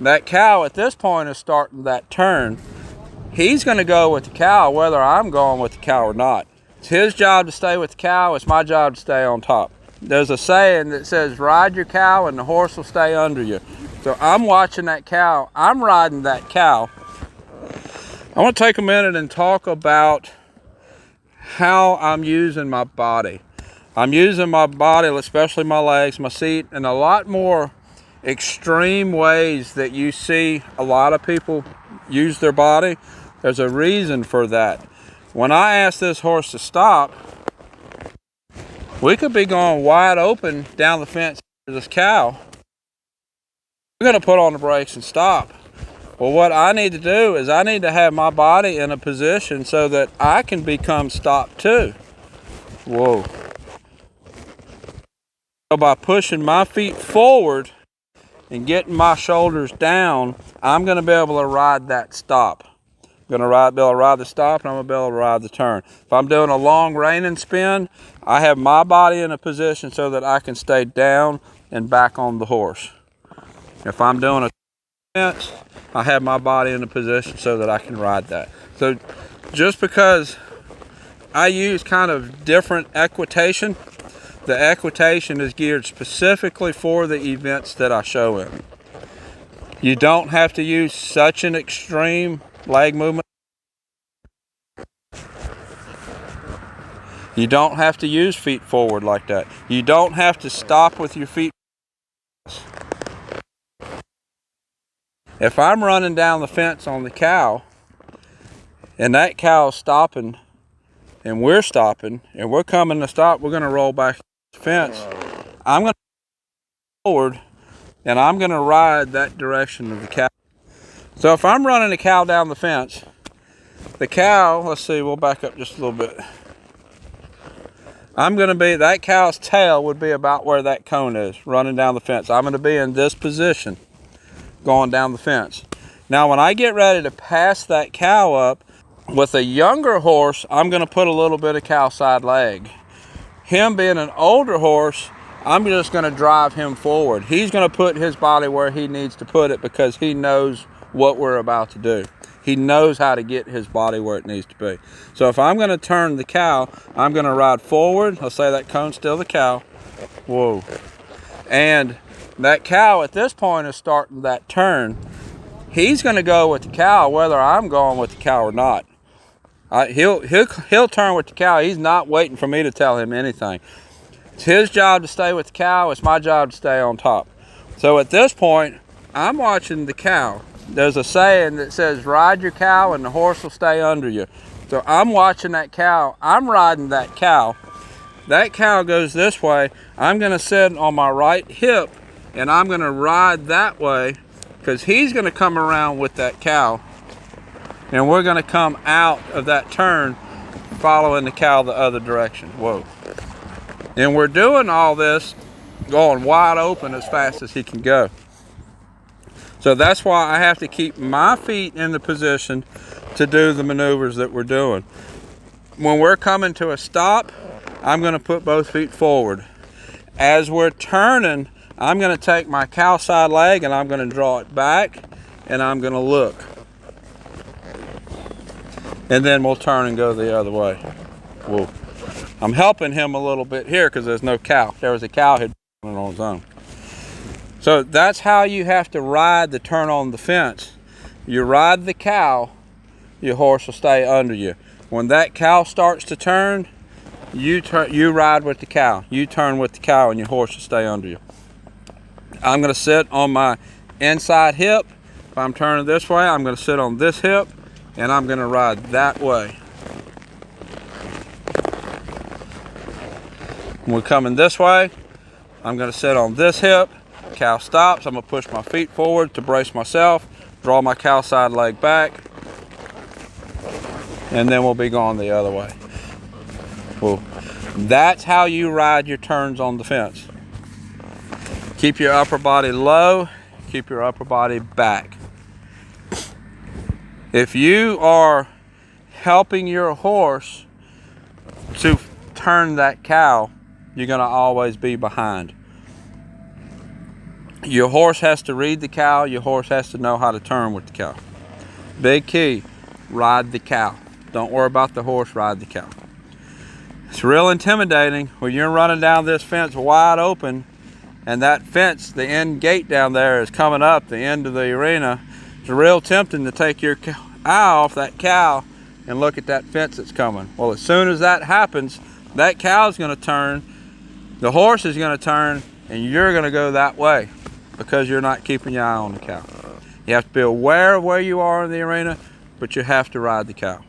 That cow at this point is starting that turn. He's going to go with the cow whether I'm going with the cow or not. It's his job to stay with the cow. It's my job to stay on top. There's a saying that says, ride your cow and the horse will stay under you. So I'm watching that cow. I'm riding that cow. I want to take a minute and talk about how I'm using my body. I'm using my body, especially my legs, my seat, in a lot more extreme ways that you see a lot of people use their body. There's a reason for that. When I ask this horse to stop, we could be going wide open down the fence to this cow. We're going to put on the brakes and stop. Well, what I need to do is I need to have my body in a position so that I can become stopped too. Whoa. So by pushing my feet forward and getting my shoulders down, I'm going to be able to ride that stop. I'm going to be able to ride the stop, and I'm going to be able to ride the turn. If I'm doing a long reining spin, I have my body in a position so that I can stay down and back on the horse. If I'm doing a fence, I have my body in a position so that I can ride that. So just because I use kind of different equitation, the equitation is geared specifically for the events that I show in. You don't have to use such an extreme leg movement. You don't have to use feet forward like that. You don't have to stop with your feet. If I'm running down the fence on the cow, and that cow's stopping, and we're stopping, and we're coming to stop, we're going to roll back the fence. I'm going to forward, and I'm going to ride that direction of the cow. So if I'm running the cow down the fence, the cow, let's see, we'll back up just a little bit. That cow's tail would be about where that cone is, running down the fence. I'm going to be in this position, going down the fence. Now when I get ready to pass that cow up, with a younger horse, I'm going to put a little bit of cow side leg. Him being an older horse, I'm just going to drive him forward. He's going to put his body where he needs to put it because he knows what we're about to do. He knows how to get his body where it needs to be. So if I'm going to turn the cow, I'm going to ride forward. Let's say that cone's still the cow. Whoa. And that cow at this point is starting that turn. He's going to go with the cow whether I'm going with the cow or not. He'll turn with the cow. He's not waiting for me to tell him anything. It's his job to stay with the cow. It's my job to stay on top. So at this point, I'm watching the cow. There's a saying that says, ride your cow and the horse will stay under you. So I'm watching that cow. I'm riding that cow. That cow goes this way. I'm going to sit on my right hip, and I'm going to ride that way because he's going to come around with that cow. And we're going to come out of that turn following the cow the other direction. Whoa. And we're doing all this going wide open as fast as he can go. So that's why I have to keep my feet in the position to do the maneuvers that we're doing. When we're coming to a stop, I'm going to put both feet forward. As we're turning, I'm going to take my cow side leg and I'm going to draw it back and I'm going to look. And then we'll turn and go the other way. Whoa. I'm helping him a little bit here because there's no cow. If there was a cow, he'd be on his own. So that's how you have to ride the turn on the fence. You ride the cow, your horse will stay under you. When that cow starts to turn, you ride with the cow. You turn with the cow and your horse will stay under you. I'm going to sit on my inside hip. If I'm turning this way, I'm going to sit on this hip. And I'm going to ride that way. When we're coming this way, I'm going to sit on this hip. Cow stops. I'm going to push my feet forward to brace myself, draw my cow side leg back, and then we'll be going the other way. Well, that's how you ride your turns on the fence. Keep your upper body low, keep your upper body back. If you are helping your horse to turn that cow, you're going to always be behind. Your horse has to read the cow. Your horse has to know how to turn with the cow. Big key, ride the cow. Don't worry about the horse, ride the cow. It's real intimidating when you're running down this fence wide open and that fence, the end gate down there is coming up, the end of the arena. It's real tempting to take your eye off that cow and look at that fence that's coming. Well, as soon as that happens, that cow's gonna turn, the horse is gonna turn, and you're gonna go that way because you're not keeping your eye on the cow. You have to be aware of where you are in the arena, but you have to ride the cow.